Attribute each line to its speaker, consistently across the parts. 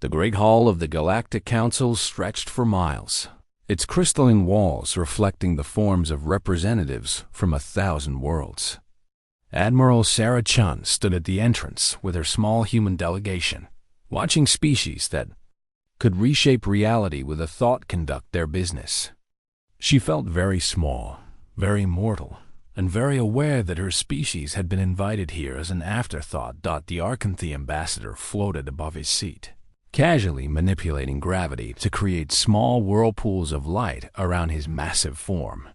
Speaker 1: The great hall of the Galactic Council stretched for miles, its crystalline walls reflecting the forms of representatives from 1,000 worlds. Admiral Sarah Chun stood at the entrance with her small human delegation, watching species that could reshape reality with a thought conduct their business. She felt very small, very mortal, and very aware that her species had been invited here as an afterthought. The Archanthy ambassador floated above his seat, casually manipulating gravity to create small whirlpools of light around his massive form.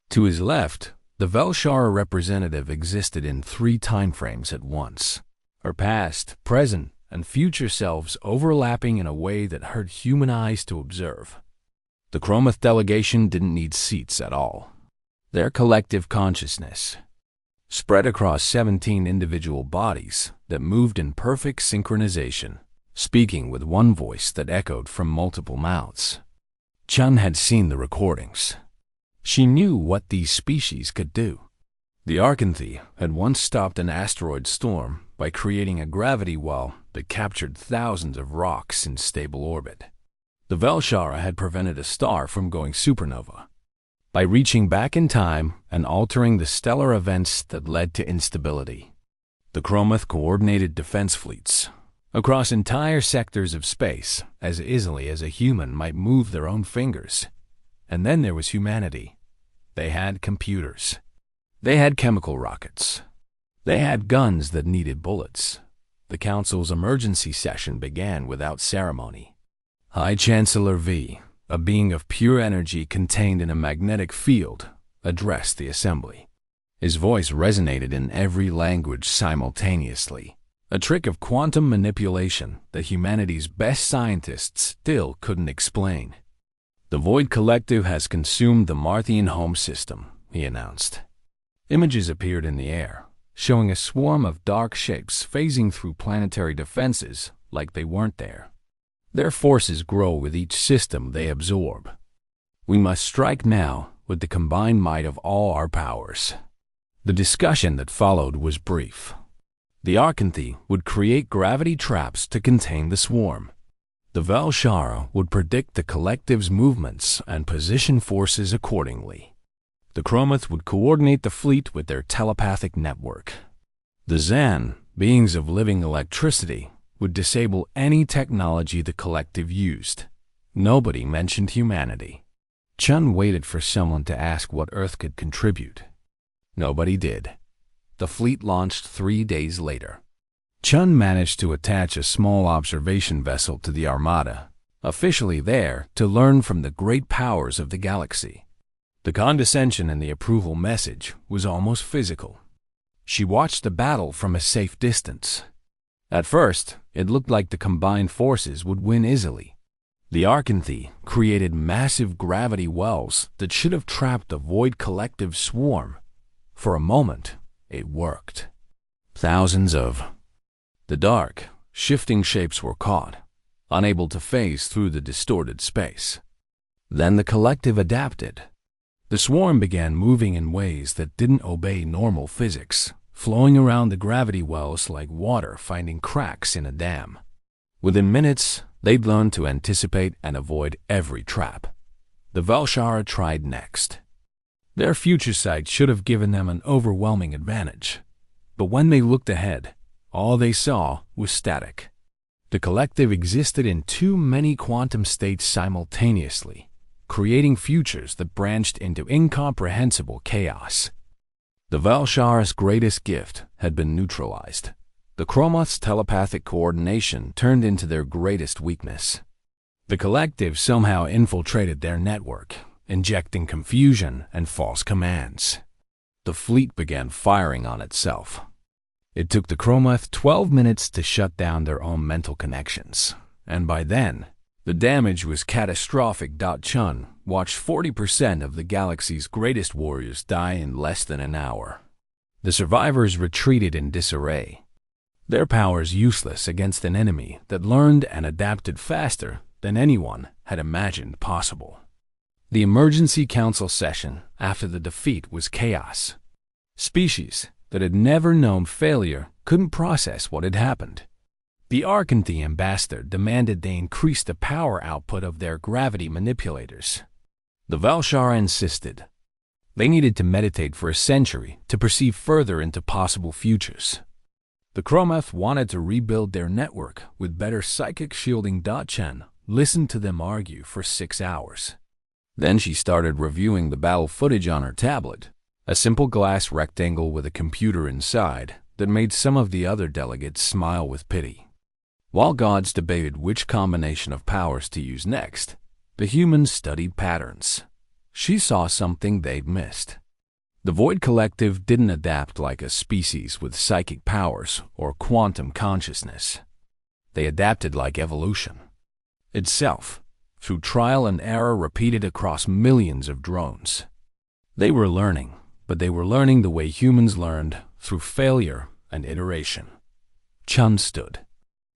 Speaker 1: To his left, the Velshara representative existed in 3 timeframes at once, her past, present, and future selves overlapping in a way that hurt human eyes to observe. The Chromath delegation didn't need seats at all. Their collective consciousness, spread across 17 individual bodies that moved in perfect synchronization, speaking with one voice that echoed from multiple mouths. Chun had seen the recordings. She knew what these species could do. The Archanthy had once stopped an asteroid storm by creating a gravity well that captured thousands of rocks in stable orbit. The Velshara had prevented a star from going supernova by reaching back in time and altering the stellar events that led to instability. The Chromath coordinated defense fleets across entire sectors of space as easily as a human might move their own fingers. And then there was humanity. They had computers. They had chemical rockets. They had guns that needed bullets. The Council's emergency session began without ceremony. High Chancellor V, a being of pure energy contained in a magnetic field, addressed the assembly. His voice resonated in every language simultaneously, a trick of quantum manipulation that humanity's best scientists still couldn't explain. The Void Collective has consumed the Marthian home system, he announced. Images appeared in the air, showing a swarm of dark shapes phasing through planetary defenses like they weren't there. Their forces grow with each system they absorb. We must strike now with the combined might of all our powers. The discussion that followed was brief. The Archanthy would create gravity traps to contain the swarm. The Velshara would predict the collective's movements and position forces accordingly. The Chromath would coordinate the fleet with their telepathic network. The Zan, beings of living electricity, would disable any technology the collective used. Nobody mentioned humanity. Chun waited for someone to ask what Earth could contribute. Nobody did. The fleet launched 3 days later. Chun managed to attach a small observation vessel to the Armada, officially there to learn from the great powers of the galaxy. The condescension in the approval message was almost physical. She watched the battle from a safe distance. At first, it looked like the combined forces would win easily. The Archanthy created massive gravity wells that should have trapped the Void Collective swarm. For a moment, it worked. Thousands of the dark, shifting shapes were caught, unable to phase through the distorted space. Then the collective adapted. The swarm began moving in ways that didn't obey normal physics, flowing around the gravity wells like water finding cracks in a dam. Within minutes, they'd learned to anticipate and avoid every trap. The Velshara tried next. Their future sight should have given them an overwhelming advantage. But when they looked ahead, all they saw was static. The collective existed in too many quantum states simultaneously, creating futures that branched into incomprehensible chaos. The Velshara's greatest gift had been neutralized. The Chromath's telepathic coordination turned into their greatest weakness. The collective somehow infiltrated their network, injecting confusion and false commands. The fleet began firing on itself. It took the Chromath 12 minutes to shut down their own mental connections, and by then, the damage was catastrophic. Chun watched 40% of the galaxy's greatest warriors die in less than an hour. The survivors retreated in disarray, their powers useless against an enemy that learned and adapted faster than anyone had imagined possible. The emergency council session after the defeat was chaos. Species that had never known failure couldn't process what had happened. The Archanthy ambassador demanded they increase the power output of their gravity manipulators. The Valshara insisted. They needed to meditate for a century to perceive further into possible futures. The Chromath wanted to rebuild their network with better psychic shielding. Chen listened to them argue for 6 hours. Then she started reviewing the battle footage on her tablet, a simple glass rectangle with a computer inside that made some of the other delegates smile with pity. While gods debated which combination of powers to use next, the humans studied patterns. She saw something they'd missed. The Void Collective didn't adapt like a species with psychic powers or quantum consciousness. They adapted like evolution itself, through trial and error repeated across millions of drones. They were learning, but they were learning the way humans learned, through failure and iteration. Chun stood.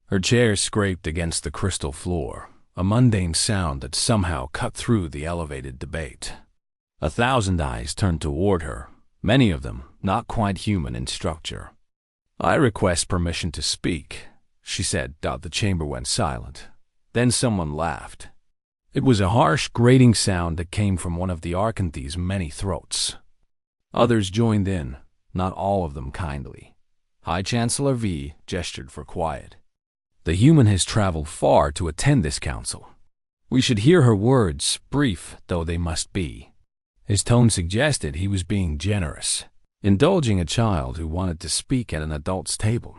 Speaker 1: Her chair scraped against the crystal floor, a mundane sound that somehow cut through the elevated debate. 1,000 eyes turned toward her, many of them not quite human in structure. "I request permission to speak," she said. The chamber went silent. Then someone laughed. It was a harsh, grating sound that came from one of the Archanthy's many throats. Others joined in, not all of them kindly. High Chancellor V gestured for quiet. "The human has traveled far to attend this council. We should hear her words, brief though they must be." His tone suggested he was being generous, indulging a child who wanted to speak at an adult's table.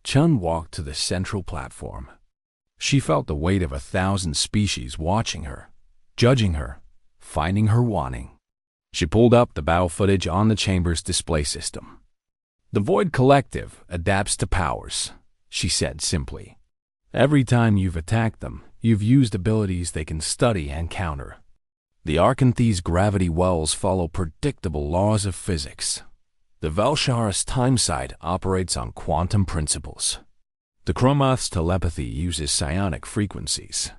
Speaker 1: Chun walked to the central platform. She felt the weight of 1,000 species watching her, judging her, finding her wanting. She pulled up the battle footage on the chamber's display system. "The Void Collective adapts to powers," she said simply. "Every time you've attacked them, you've used abilities they can study and counter. The Archanthy's gravity wells follow predictable laws of physics. The Valshara's time side operates on quantum principles. The Chromath's telepathy uses psionic frequencies.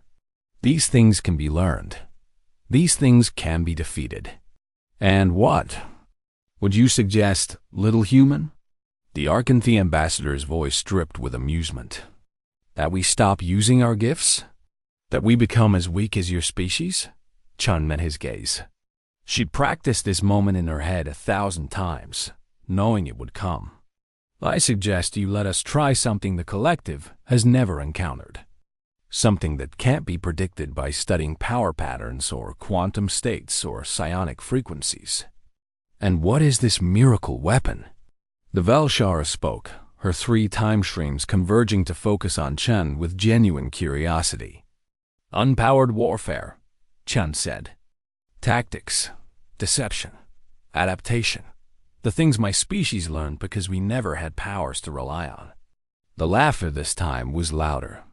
Speaker 1: These things can be learned. These things can be defeated. And what? Would you suggest, little human?" The Archanthy ambassador's voice dripped with amusement. "That we stop using our gifts? That we become as weak as your species?" Chun met his gaze. She'd practiced this moment in her head 1,000 times, knowing it would come. "I suggest you let us try something the collective has never encountered. Something that can't be predicted by studying power patterns or quantum states or psionic frequencies." "And what is this miracle weapon?" The Valshara spoke, her 3 time streams converging to focus on Chun with genuine curiosity. "Unpowered warfare," Chun said. "Tactics, deception, adaptation. The things my species learned because we never had powers to rely on." The laughter this time was louder.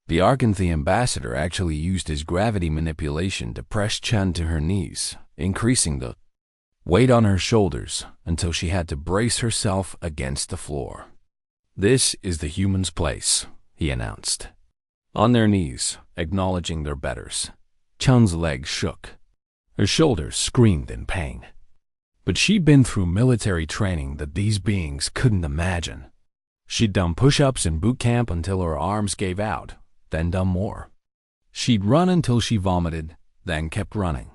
Speaker 1: The Archanthy ambassador actually used his gravity manipulation to press Chun to her knees, increasing the weight on her shoulders until she had to brace herself against the floor. "This is the human's place," he announced. On their knees, acknowledging their betters, Chun's legs shook. Her shoulders screamed in pain. But she'd been through military training that these beings couldn't imagine. She'd done push-ups in boot camp until her arms gave out, then done more. She'd run until she vomited, then kept running.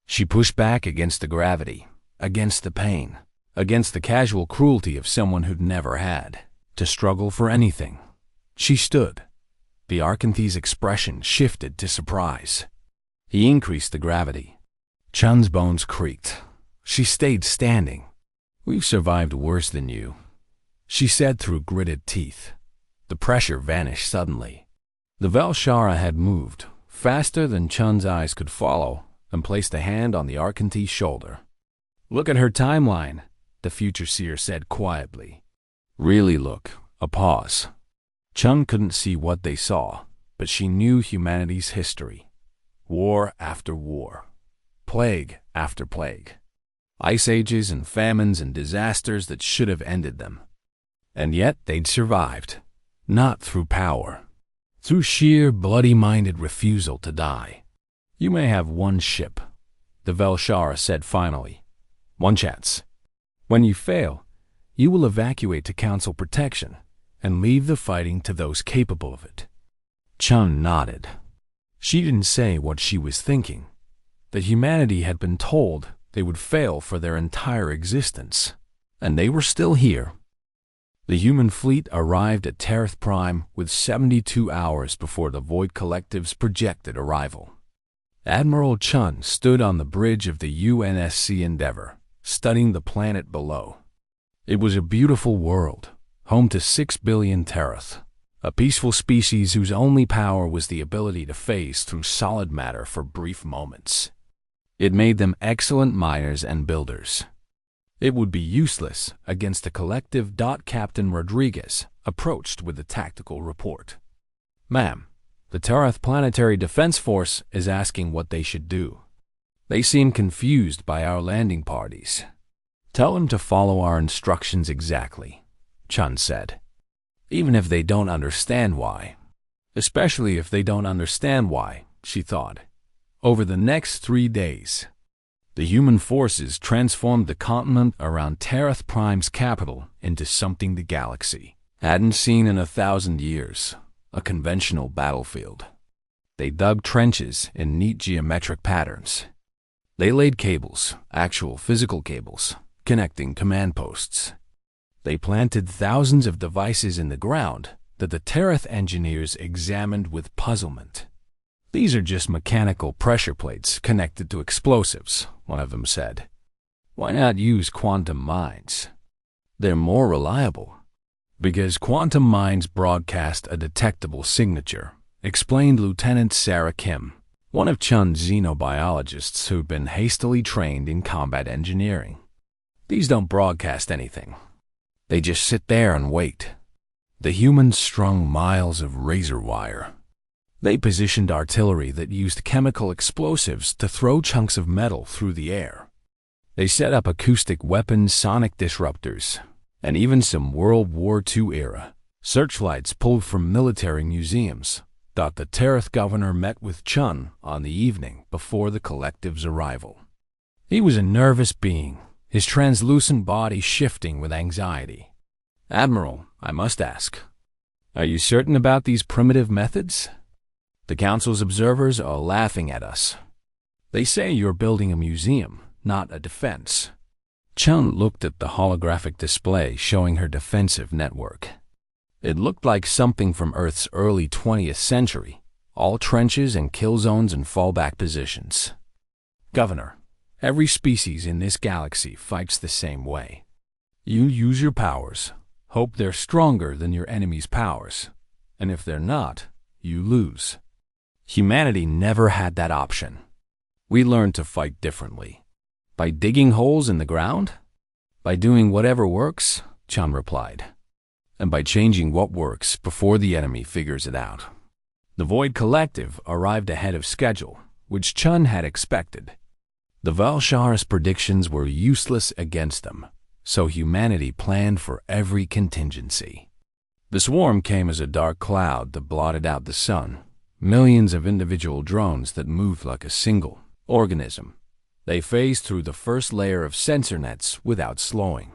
Speaker 1: She pushed back against the gravity, against the pain, against the casual cruelty of someone who'd never had to struggle for anything. She stood. The Archanthy's expression shifted to surprise. He increased the gravity. Chun's bones creaked. She stayed standing. "We've survived worse than you," she said through gritted teeth. The pressure vanished suddenly. The Valshara had moved, faster than Chun's eyes could follow, and placed a hand on the Archanthy's shoulder. "Look at her timeline," the future seer said quietly. "Really look." A pause. Chun couldn't see what they saw, but she knew humanity's history. War after war. Plague after plague. Ice ages and famines and disasters that should have ended them. And yet they'd survived. Not through power. Through sheer, bloody-minded refusal to die. "You may have one ship," the Valshara said finally. "One chance. When you fail, you will evacuate to Council protection, and leave the fighting to those capable of it. Chun nodded. She didn't say what she was thinking, that humanity had been told they would fail for their entire existence, and they were still here. The human fleet arrived at Tereth Prime with 72 hours before the Void Collective's projected arrival. Admiral Chun stood on the bridge of the UNSC Endeavour, studying the planet below. It was a beautiful world, home to 6 billion Tereth, a peaceful species whose only power was the ability to phase through solid matter for brief moments. It made them excellent miners and builders. It would be useless against the collective. Captain Rodriguez approached with a tactical report. "Ma'am, the Tereth Planetary Defense Force is asking what they should do. They seem confused by our landing parties." "Tell them to follow our instructions exactly," Chun said. "Even if they don't understand why." Especially if they don't understand why, she thought. Over the next 3 days, the human forces transformed the continent around Tereth Prime's capital into something the galaxy hadn't seen in 1,000 years, a conventional battlefield. They dug trenches in neat geometric patterns. They laid cables, actual physical cables, connecting command posts. They planted thousands of devices in the ground that the Tereth engineers examined with puzzlement. "These are just mechanical pressure plates connected to explosives," one of them said. "Why not use quantum mines? They're more reliable." "Because quantum mines broadcast a detectable signature," explained Lieutenant Sarah Kim, one of Chun's xenobiologists who'd been hastily trained in combat engineering. "These don't broadcast anything. They just sit there and wait." The humans strung miles of razor wire. They positioned artillery that used chemical explosives to throw chunks of metal through the air. They set up acoustic weapons, sonic disruptors, and even some World War II-era searchlights pulled from military museums. The Tereth governor met with Chun on the evening before the collective's arrival. He was a nervous being, his translucent body shifting with anxiety. "Admiral, I must ask, are you certain about these primitive methods? The Council's observers are laughing at us. They say you're building a museum, not a defense." Chun looked at the holographic display showing her defensive network. It looked like something from Earth's early 20th century, all trenches and kill zones and fallback positions. "Governor, every species in this galaxy fights the same way. You use your powers, hope they're stronger than your enemy's powers, and if they're not, you lose. Humanity never had that option. We learned to fight differently. By digging holes in the ground? By doing whatever works," Chun replied. "And by changing what works before the enemy figures it out." The Void Collective arrived ahead of schedule, which Chun had expected. The Valshar's predictions were useless against them, so humanity planned for every contingency. The swarm came as a dark cloud that blotted out the sun. Millions of individual drones that moved like a single organism. They phased through the first layer of sensor nets without slowing.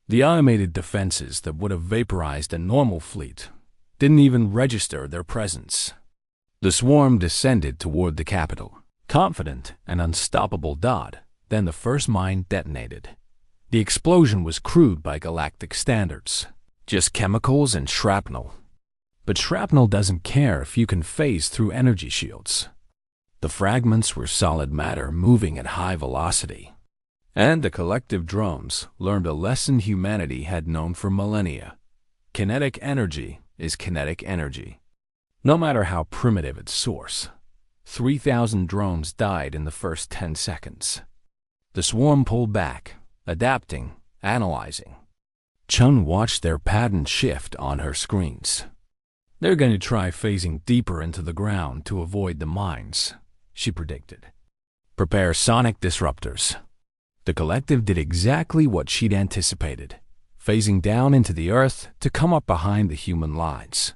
Speaker 1: The automated defenses that would have vaporized a normal fleet didn't even register their presence. The swarm descended toward the capital, confident and unstoppable. Then the first mine detonated. The explosion was crude by galactic standards, just chemicals and shrapnel. But shrapnel doesn't care if you can phase through energy shields. The fragments were solid matter moving at high velocity. And the collective drones learned a lesson humanity had known for millennia. Kinetic energy is kinetic energy, no matter how primitive its source. 3,000 drones died in the first 10 seconds. The swarm pulled back, adapting, analyzing. Chun watched their pattern shift on her screens. "They're going to try phasing deeper into the ground to avoid the mines," she predicted. "Prepare sonic disruptors." The collective did exactly what she'd anticipated, phasing down into the earth to come up behind the human lines.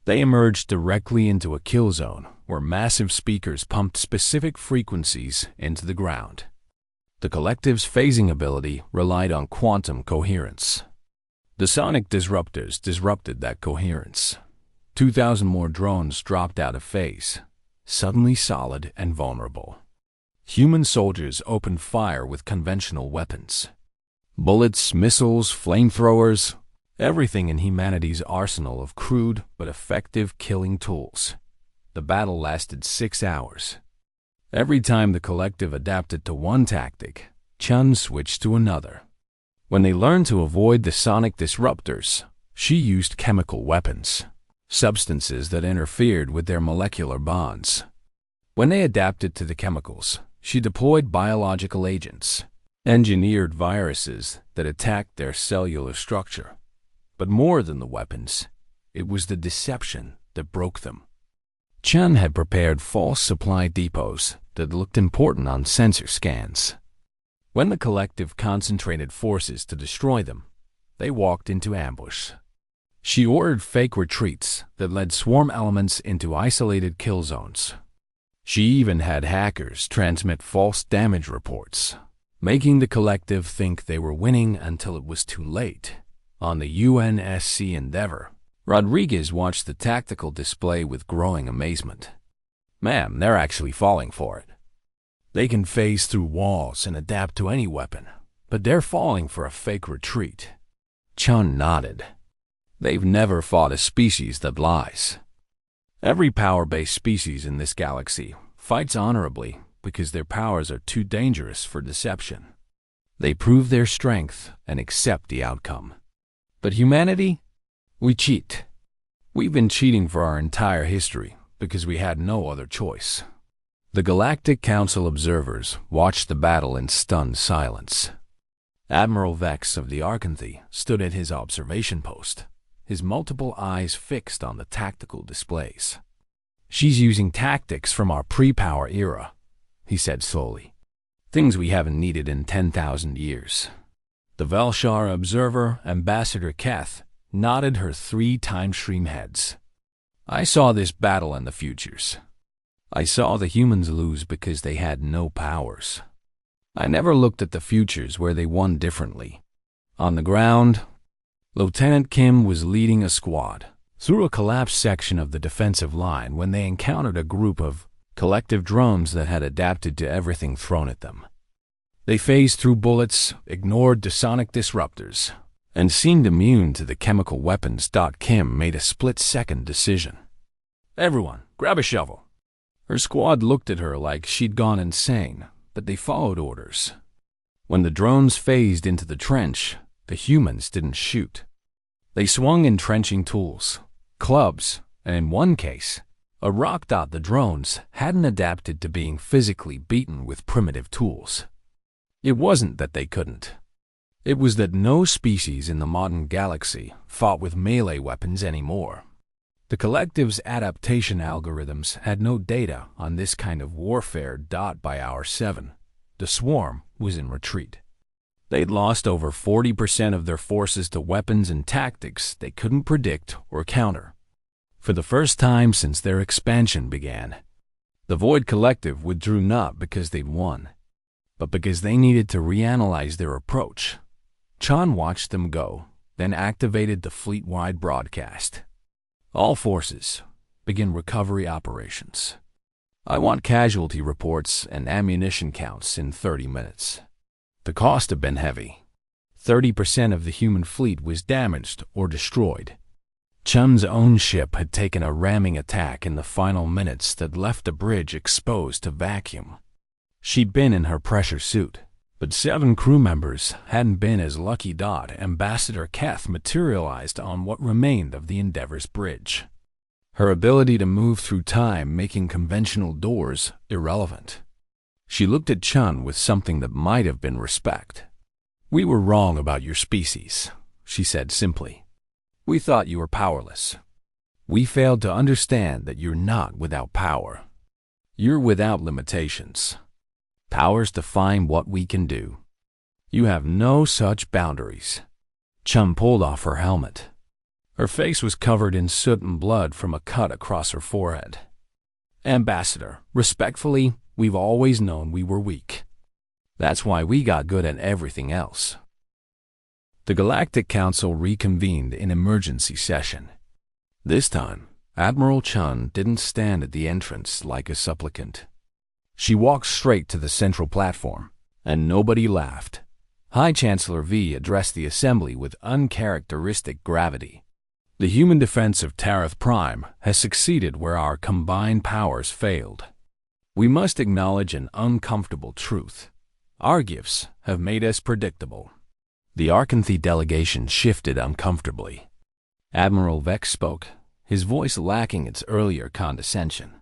Speaker 1: They emerged directly into a kill zone where massive speakers pumped specific frequencies into the ground. The collective's phasing ability relied on quantum coherence. The sonic disruptors disrupted that coherence. 2,000 more drones dropped out of phase, suddenly solid and vulnerable. Human soldiers opened fire with conventional weapons. Bullets, missiles, flamethrowers, everything in humanity's arsenal of crude but effective killing tools. The battle lasted 6 hours. Every time the collective adapted to one tactic, Chun switched to another. When they learned to avoid the sonic disruptors, she used chemical weapons, substances that interfered with their molecular bonds. When they adapted to the chemicals, she deployed biological agents, engineered viruses that attacked their cellular structure. But more than the weapons, it was the deception that broke them. Chun had prepared false supply depots that looked important on sensor scans. When the collective concentrated forces to destroy them, they walked into ambush. She ordered fake retreats that led swarm elements into isolated kill zones. She even had hackers transmit false damage reports, making the collective think they were winning until it was too late. On the UNSC Endeavor, Rodriguez watched the tactical display with growing amazement. "Ma'am, they're actually falling for it. They can phase through walls and adapt to any weapon, but they're falling for a fake retreat." Chun nodded. "They've never fought a species that lies. Every power-based species in this galaxy fights honorably because their powers are too dangerous for deception. They prove their strength and accept the outcome. But humanity? We cheat. We've been cheating for our entire history because we had no other choice." The Galactic Council observers watched the battle in stunned silence. Admiral Vex of the Archanthy stood at his observation post, his multiple eyes fixed on the tactical displays. "She's using tactics from our pre-power era," he said slowly. "Things we haven't needed in 10,000 years. The Velshar observer, Ambassador Keth, nodded her 3 time-stream heads. "I saw this battle in the futures. I saw the humans lose because they had no powers. I never looked at the futures where they won differently. On the ground, Lieutenant Kim was leading a squad through a collapsed section of the defensive line when they encountered a group of collective drones that had adapted to everything thrown at them. They phased through bullets, ignored the sonic disruptors, and seemed immune to the chemical weapons. Kim made a split-second decision. "Everyone, grab a shovel." Her squad looked at her like she'd gone insane, but they followed orders. When the drones phased into the trench, the humans didn't shoot. They swung entrenching tools, clubs, and in one case, a rock. The drones hadn't adapted to being physically beaten with primitive tools. It wasn't that they couldn't. It was that no species in the modern galaxy fought with melee weapons anymore. The collective's adaptation algorithms had no data on this kind of warfare. By hour 7, the swarm was in retreat. They'd lost over 40% of their forces to weapons and tactics they couldn't predict or counter. For the first time since their expansion began, the Void Collective withdrew not because they'd won, but because they needed to reanalyze their approach. Chan watched them go, then activated the fleet-wide broadcast. "All forces, begin recovery operations. I want casualty reports and ammunition counts in 30 minutes. The cost had been heavy. 30% of the human fleet was damaged or destroyed. Chun's own ship had taken a ramming attack in the final minutes that left the bridge exposed to vacuum. She'd been in her pressure suit, but 7 crew members hadn't been as lucky. Ambassador Keth materialized on what remained of the Endeavor's bridge. Her ability to move through time making conventional doors irrelevant. She looked at Chun with something that might have been respect. "We were wrong about your species," she said simply. "We thought you were powerless. We failed to understand that you're not without power. You're without limitations. Powers define what we can do. You have no such boundaries." Chun pulled off her helmet. Her face was covered in soot and blood from a cut across her forehead. "Ambassador, respectfully, we've always known we were weak. That's why we got good at everything else." The Galactic Council reconvened in emergency session. This time, Admiral Chun didn't stand at the entrance like a supplicant. She walked straight to the central platform, and nobody laughed. High Chancellor V addressed the assembly with uncharacteristic gravity. The human defense of Tariff Prime has succeeded where our combined powers failed. We must acknowledge an uncomfortable truth. Our gifts have made us predictable. The Archanthy delegation shifted uncomfortably. Admiral Vex spoke, his voice lacking its earlier condescension.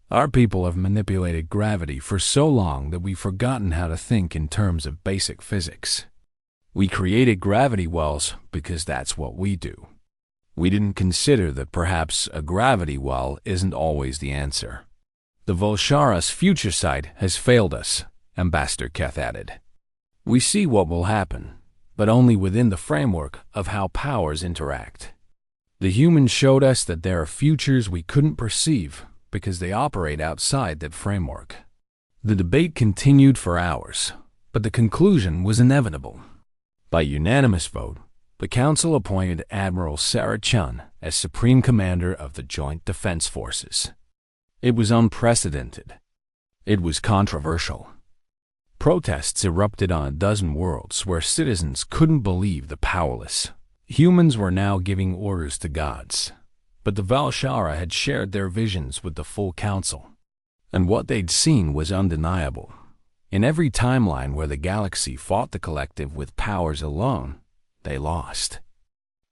Speaker 1: Our people have manipulated gravity for so long that we've forgotten how to think in terms of basic physics. We created gravity wells because that's what we do. We didn't consider that perhaps a gravity well isn't always the answer. The Volshara's future sight has failed us, Ambassador Keth added. We see what will happen, but only within the framework of how powers interact. The humans showed us that there are futures we couldn't perceive because they operate outside that framework. The debate continued for hours, but the conclusion was inevitable. By unanimous vote, the Council appointed Admiral Sarah Chun as Supreme Commander of the Joint Defense Forces. It was unprecedented. It was controversial. Protests erupted on a dozen worlds where citizens couldn't believe the powerless. Humans were now giving orders to gods. But the Valshara had shared their visions with the full council, and what they'd seen was undeniable. In every timeline where the galaxy fought the collective with powers alone, they lost.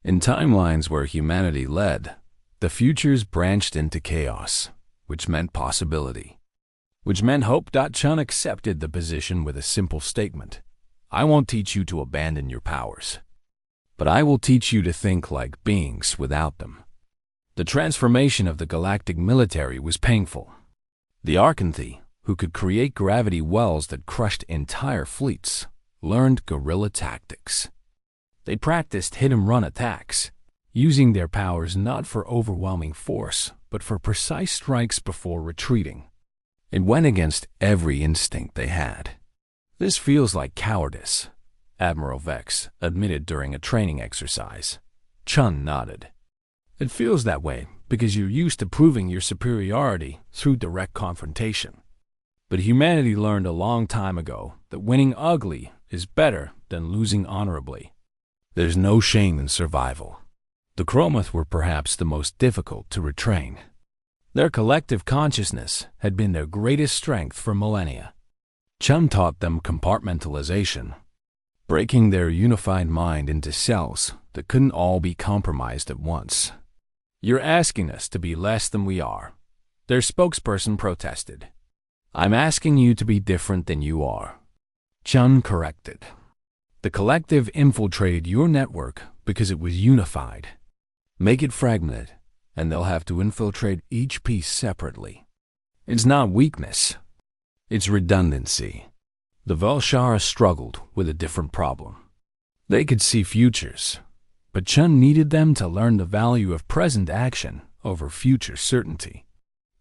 Speaker 1: In timelines where humanity led, the futures branched into chaos, which meant possibility, which meant hope. Chun accepted the position with a simple statement: I won't teach you to abandon your powers, but I will teach you to think like beings without them. The transformation of the galactic military was painful. The Archanthy, who could create gravity wells that crushed entire fleets, learned guerrilla tactics. They practiced hit-and-run attacks, using their powers not for overwhelming force, but for precise strikes before retreating. It went against every instinct they had. This feels like cowardice, Admiral Vex admitted during a training exercise. Chun nodded. It feels that way because you're used to proving your superiority through direct confrontation. But humanity learned a long time ago that winning ugly is better than losing honorably. There's no shame in survival. The Chromath were perhaps the most difficult to retrain. Their collective consciousness had been their greatest strength for millennia. Chun taught them compartmentalization, breaking their unified mind into cells that couldn't all be compromised at once. You're asking us to be less than we are, their spokesperson protested. I'm asking you to be different than you are, Chun corrected. The collective infiltrated your network because it was unified. Make it fragmented, and they'll have to infiltrate each piece separately. It's not weakness, it's redundancy. The Valshara struggled with a different problem. They could see futures, but Chun needed them to learn the value of present action over future certainty.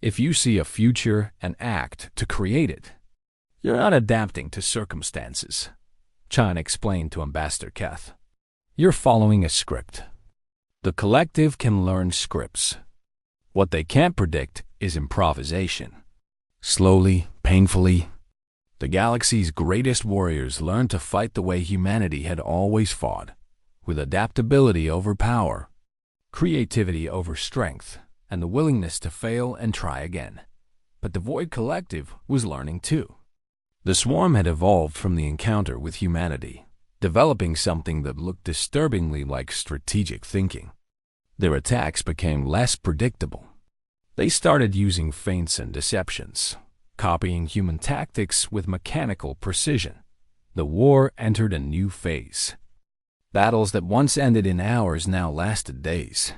Speaker 1: If you see a future and act to create it, you're not adapting to circumstances, Chun explained to Ambassador Keth. You're following a script. The collective can learn scripts. What they can't predict is improvisation. Slowly, painfully, the galaxy's greatest warriors learned to fight the way humanity had always fought, with adaptability over power, creativity over strength, and the willingness to fail and try again. But the Void Collective was learning too. The Swarm had evolved from the encounter with humanity, developing something that looked disturbingly like strategic thinking. Their attacks became less predictable. They started using feints and deceptions, copying human tactics with mechanical precision. The war entered a new phase. Battles that once ended in hours now lasted days.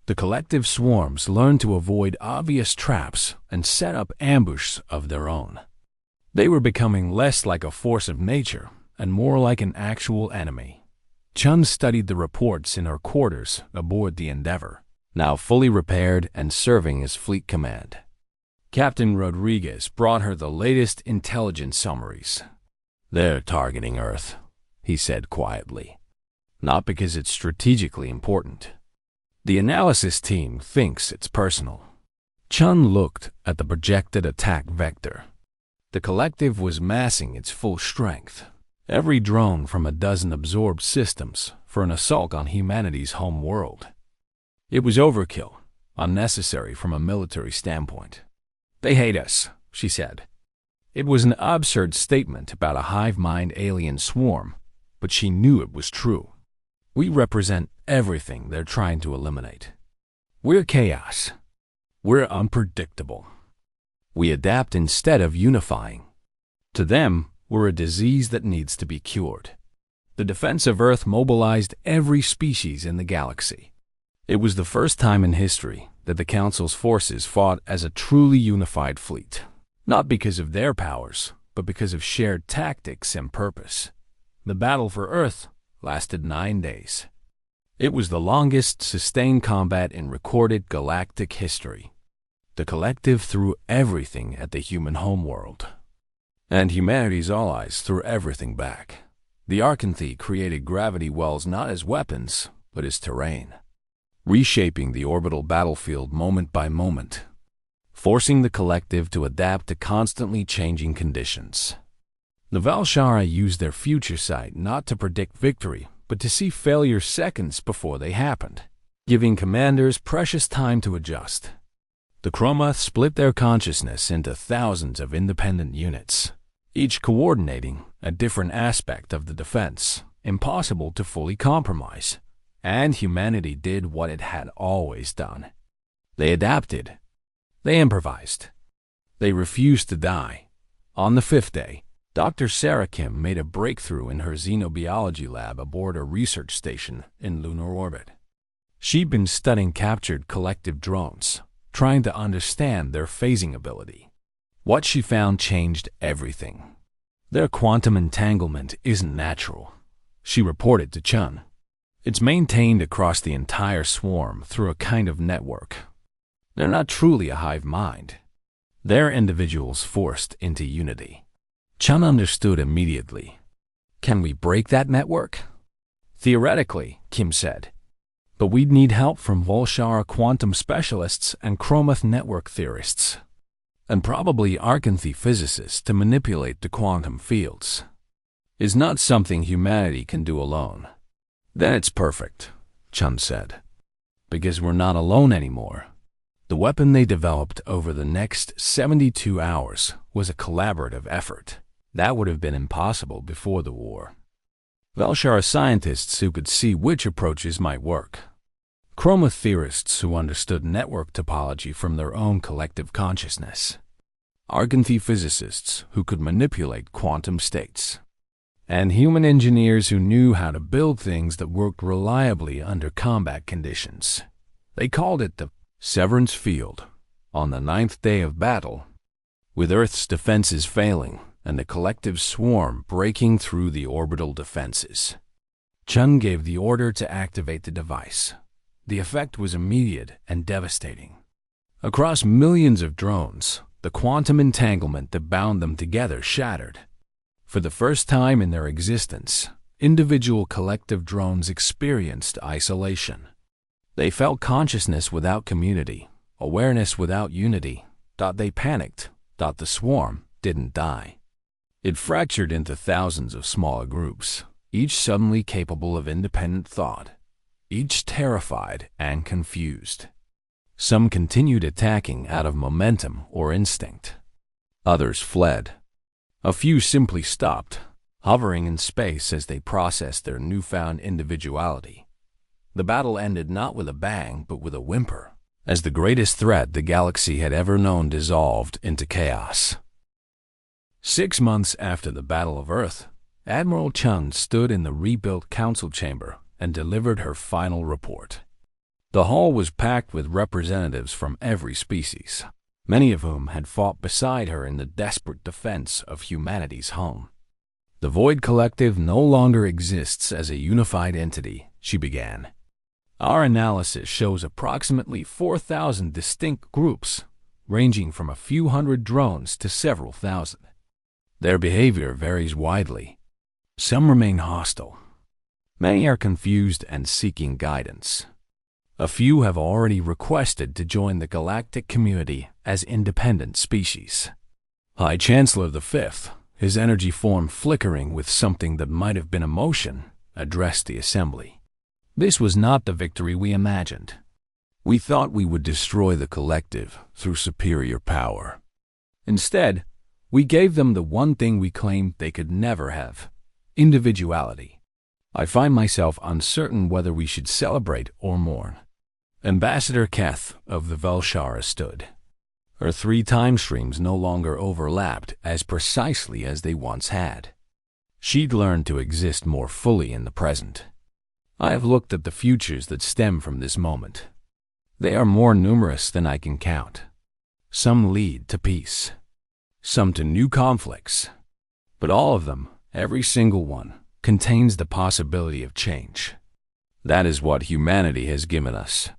Speaker 1: The collective swarms learned to avoid obvious traps and set up ambushes of their own. They were becoming less like a force of nature and more like an actual enemy. Chun studied the reports in her quarters aboard the Endeavor, now fully repaired and serving as fleet command. Captain Rodriguez brought her the latest intelligence summaries. They're targeting Earth, he said quietly. not because it's strategically important. The analysis team thinks it's personal. Chun looked at the projected attack vector. The collective was massing its full strength. Every drone from a dozen absorbed systems for an assault on humanity's home world. It was overkill, unnecessary from a military standpoint. "They hate us," she said. It was an absurd statement about a hive-mind alien swarm, but she knew it was true. "We represent everything they're trying to eliminate. We're chaos. We're unpredictable. We adapt instead of unifying. To them, we're a disease that needs to be cured." The defense of Earth mobilized every species in the galaxy. It was the first time in history that the Council's forces fought as a truly unified fleet, not because of their powers, but because of shared tactics and purpose. The battle for Earth lasted 9 days. It was the longest sustained combat in recorded galactic history. The collective threw everything at the human homeworld, and humanity's allies threw everything back. The Archanthy created gravity wells not as weapons, but as terrain, reshaping the orbital battlefield moment by moment, forcing the collective to adapt to constantly changing conditions. The Valshara used their future sight not to predict victory, but to see failure seconds before they happened, giving commanders precious time to adjust. The Chromoth split their consciousness into thousands of independent units, each coordinating a different aspect of the defense, impossible to fully compromise. And humanity did what it had always done. They adapted. They improvised. They refused to die. On the 5th day, Dr. Sarah Kim made a breakthrough in her xenobiology lab aboard a research station in lunar orbit. She'd been studying captured collective drones, trying to understand their phasing ability. What she found changed everything. Their quantum entanglement isn't natural, she reported to Chun. It's maintained across the entire swarm through a kind of network. They're not truly a hive mind. They're individuals forced into unity. Chun understood immediately. "Can we break that network?" "Theoretically," Kim said. "But we'd need help from Volshara quantum specialists and Chromoth network theorists, and probably Archanthy physicists to manipulate the quantum fields. It's not something humanity can do alone." "Then it's perfect," Chun said, "because we're not alone anymore." The weapon they developed over the next 72 hours was a collaborative effort. That would have been impossible before the war. Valshara scientists who could see which approaches might work. Chromoth theorists who understood network topology from their own collective consciousness. Archanthy physicists who could manipulate quantum states. And human engineers who knew how to build things that worked reliably under combat conditions. They called it the Severance Field. On the 9th day of battle, with Earth's defenses failing and the collective swarm breaking through the orbital defenses, Chun gave the order to activate the device. The effect was immediate and devastating. Across millions of drones, the quantum entanglement that bound them together shattered. For the first time in their existence, individual collective drones experienced isolation. They felt consciousness without community, awareness without unity. They panicked. The swarm didn't die. It fractured into thousands of smaller groups, each suddenly capable of independent thought, each terrified and confused. Some continued attacking out of momentum or instinct. Others fled. A few simply stopped, hovering in space as they processed their newfound individuality. The battle ended not with a bang, but with a whimper, as the greatest threat the galaxy had ever known dissolved into chaos. 6 months after the Battle of Earth, Admiral Chun stood in the rebuilt council chamber and delivered her final report. The hall was packed with representatives from every species, many of whom had fought beside her in the desperate defense of humanity's home. "The Void Collective no longer exists as a unified entity," she began. "Our analysis shows approximately 4,000 distinct groups, ranging from a few hundred drones to several thousand. Their behavior varies widely. Some remain hostile. Many are confused and seeking guidance. A few have already requested to join the galactic community as independent species. High Chancellor the Fifth, his energy form flickering with something that might have been emotion, addressed the assembly. This was not the victory we imagined. We thought we would destroy the collective through superior power. Instead, we gave them the one thing we claimed they could never have: individuality. I find myself uncertain whether we should celebrate or mourn. Ambassador Keth of the Velshara stood. Her 3 time streams no longer overlapped as precisely as they once had. She'd learned to exist more fully in the present. I have looked at the futures that stem from this moment. They are more numerous than I can count. Some lead to peace, some to new conflicts, but all of them, every single one, contains the possibility of change. That is what humanity has given us.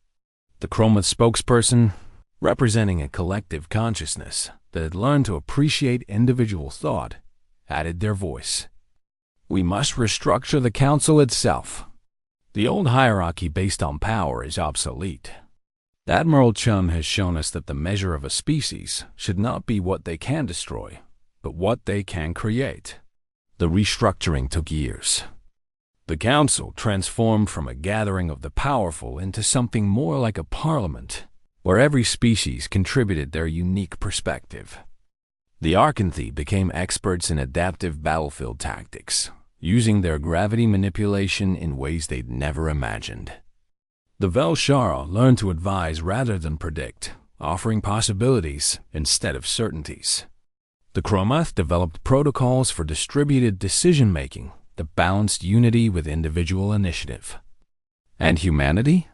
Speaker 1: The Chromath spokesperson, representing a collective consciousness that had learned to appreciate individual thought, added their voice. We must restructure the council itself. The old hierarchy based on power is obsolete. Admiral Chun has shown us that the measure of a species should not be what they can destroy, but what they can create. The restructuring took years. The council transformed from a gathering of the powerful into something more like a parliament, where every species contributed their unique perspective. The Archanthy became experts in adaptive battlefield tactics, using their gravity manipulation in ways they'd never imagined. The Velshara learned to advise rather than predict, offering possibilities instead of certainties. The Chromath developed protocols for distributed decision-making that balanced unity with individual initiative. And humanity?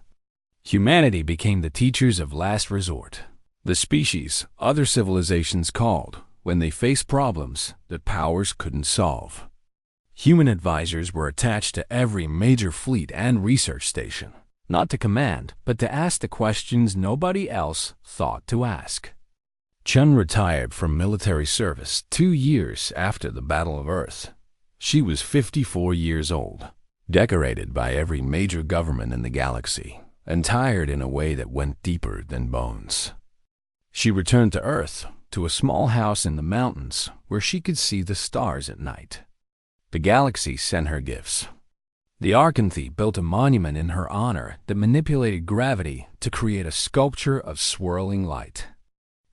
Speaker 1: Humanity became the teachers of last resort, the species other civilizations called when they faced problems that powers couldn't solve. Human advisors were attached to every major fleet and research station, not to command, but to ask the questions nobody else thought to ask. Chun retired from military service 2 years after the Battle of Earth. She was 54 years old, decorated by every major government in the galaxy, and tired in a way that went deeper than bones. She returned to Earth, to a small house in the mountains where she could see the stars at night. The galaxy sent her gifts. The Archanthy built a monument in her honor that manipulated gravity to create a sculpture of swirling light.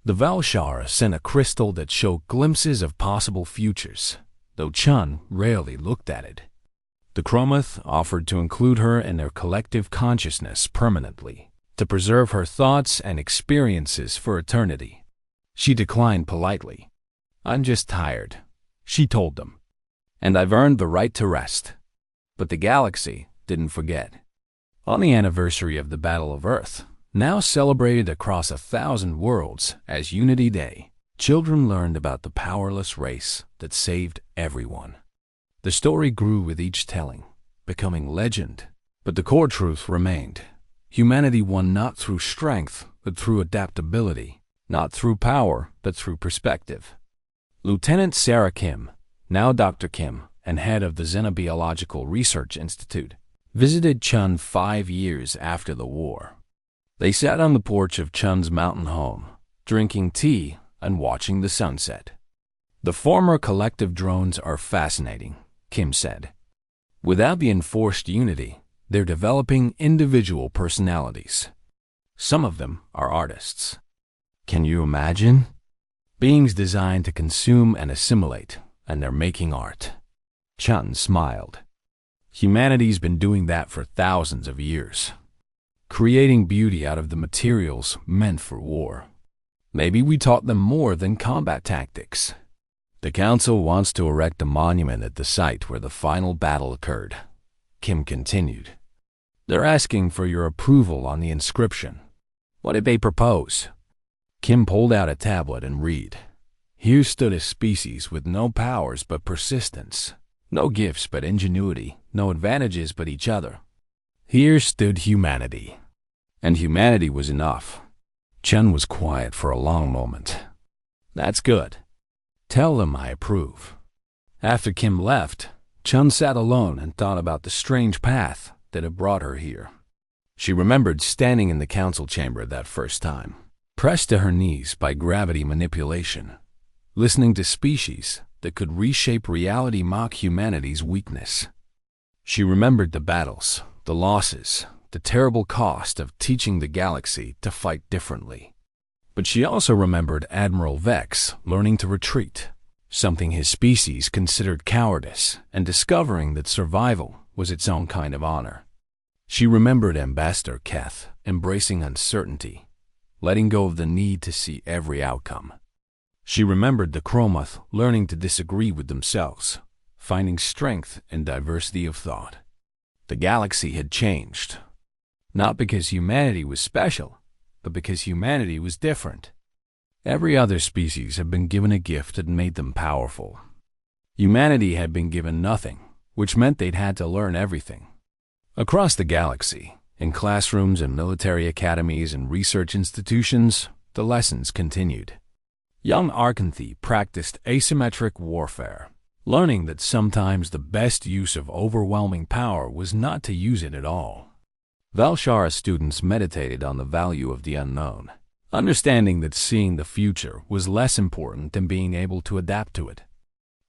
Speaker 1: The Velshara sent a crystal that showed glimpses of possible futures, though Chun rarely looked at it. The Chromath offered to include her in their collective consciousness permanently, to preserve her thoughts and experiences for eternity. She declined politely. "I'm just tired," she told them, "and I've earned the right to rest." But the galaxy didn't forget. On the anniversary of the Battle of Earth, now celebrated across 1,000 worlds as Unity Day, children learned about the powerless race that saved everyone. The story grew with each telling, becoming legend, but the core truth remained. Humanity won not through strength, but through adaptability, not through power, but through perspective. Lieutenant Sarah Kim, now Dr. Kim, and head of the Xenobiological Research Institute, visited Chun 5 years after the war. They sat on the porch of Chun's mountain home, drinking tea and watching the sunset. "The former collective drones are fascinating," Kim said. "Without the enforced unity, they're developing individual personalities. Some of them are artists. Can you imagine? Beings designed to consume and assimilate, and they're making art." Chun smiled. "Humanity's been doing that for thousands of years, creating beauty out of the materials meant for war. Maybe we taught them more than combat tactics." "The Council wants to erect a monument at the site where the final battle occurred," Kim continued. "They're asking for your approval on the inscription." "What did they propose?" Kim pulled out a tablet and read. Here stood a species with no powers but persistence, no gifts but ingenuity, no advantages but each other. Here stood humanity. And humanity was enough. Chun was quiet for a long moment. "That's good. Tell them I approve." After Kim left, Chun sat alone and thought about the strange path that had brought her here. She remembered standing in the council chamber that first time, pressed to her knees by gravity manipulation, listening to species that could reshape reality mock humanity's weakness. She remembered the battles, the losses, the terrible cost of teaching the galaxy to fight differently. But she also remembered Admiral Vex learning to retreat, something his species considered cowardice, and discovering that survival was its own kind of honor. She remembered Ambassador Keth embracing uncertainty, letting go of the need to see every outcome. She remembered the Chromoth learning to disagree with themselves, finding strength in diversity of thought. The galaxy had changed, not because humanity was special, but because humanity was different. Every other species had been given a gift that made them powerful. Humanity had been given nothing, which meant they'd had to learn everything. Across the galaxy, in classrooms and military academies and research institutions, the lessons continued. Young Archanthe practiced asymmetric warfare, learning that sometimes the best use of overwhelming power was not to use it at all. Valshara students meditated on the value of the unknown, understanding that seeing the future was less important than being able to adapt to it.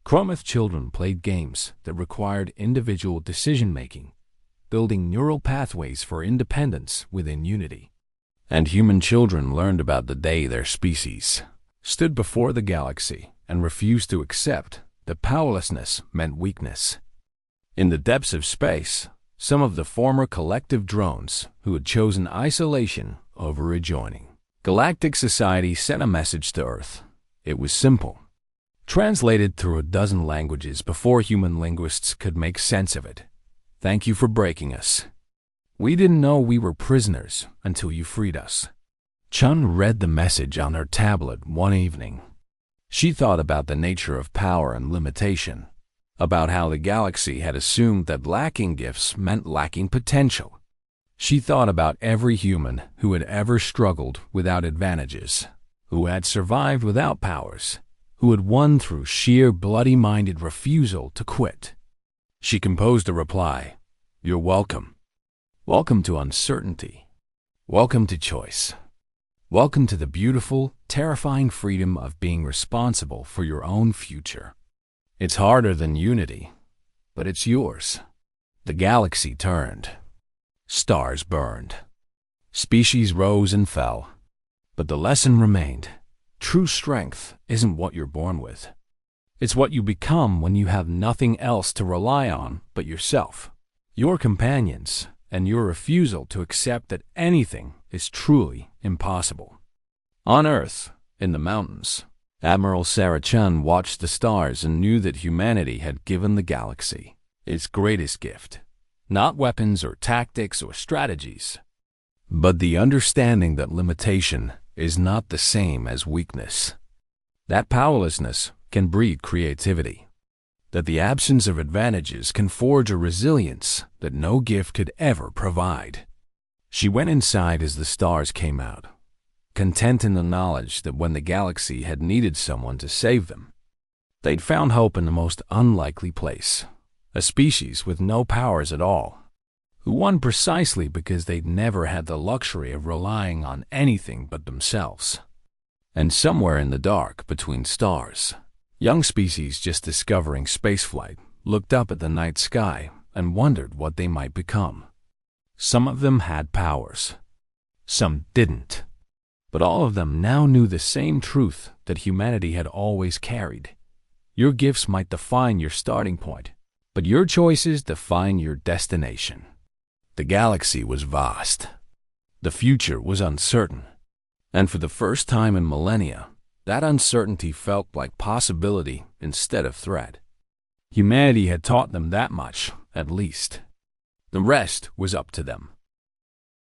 Speaker 1: Chromoth children played games that required individual decision-making, building neural pathways for independence within unity. And human children learned about the day their species stood before the galaxy and refused to accept that powerlessness meant weakness. In the depths of space, some of the former collective drones who had chosen isolation over rejoining Galactic Society sent a message to Earth. It was simple, translated through a dozen languages before human linguists could make sense of it. Thank you for breaking us. We didn't know we were prisoners until you freed us. Chun read the message on her tablet one evening. She thought about the nature of power and limitation, about how the galaxy had assumed that lacking gifts meant lacking potential. She thought about every human who had ever struggled without advantages, who had survived without powers, who had won through sheer bloody-minded refusal to quit. She composed a reply. You're welcome. Welcome to uncertainty. Welcome to choice. Welcome to the beautiful, terrifying freedom of being responsible for your own future. It's harder than unity, but it's yours. The galaxy turned. Stars burned. Species rose and fell. But the lesson remained. True strength isn't what you're born with. It's what you become when you have nothing else to rely on but yourself, your companions, and your refusal to accept that anything is truly impossible. On Earth, in the mountains, Admiral Sarah Chun watched the stars and knew that humanity had given the galaxy its greatest gift. Not weapons or tactics or strategies, but the understanding that limitation is not the same as weakness. That powerlessness can breed creativity. That the absence of advantages can forge a resilience that no gift could ever provide. She went inside as the stars came out, content in the knowledge that when the galaxy had needed someone to save them, they'd found hope in the most unlikely place, a species with no powers at all, who won precisely because they'd never had the luxury of relying on anything but themselves. And somewhere in the dark between stars, young species just discovering spaceflight looked up at the night sky and wondered what they might become. Some of them had powers. Some didn't. But all of them now knew the same truth that humanity had always carried. Your gifts might define your starting point, but your choices define your destination. The galaxy was vast. The future was uncertain. And for the first time in millennia, that uncertainty felt like possibility instead of threat. Humanity had taught them that much, at least. The rest was up to them.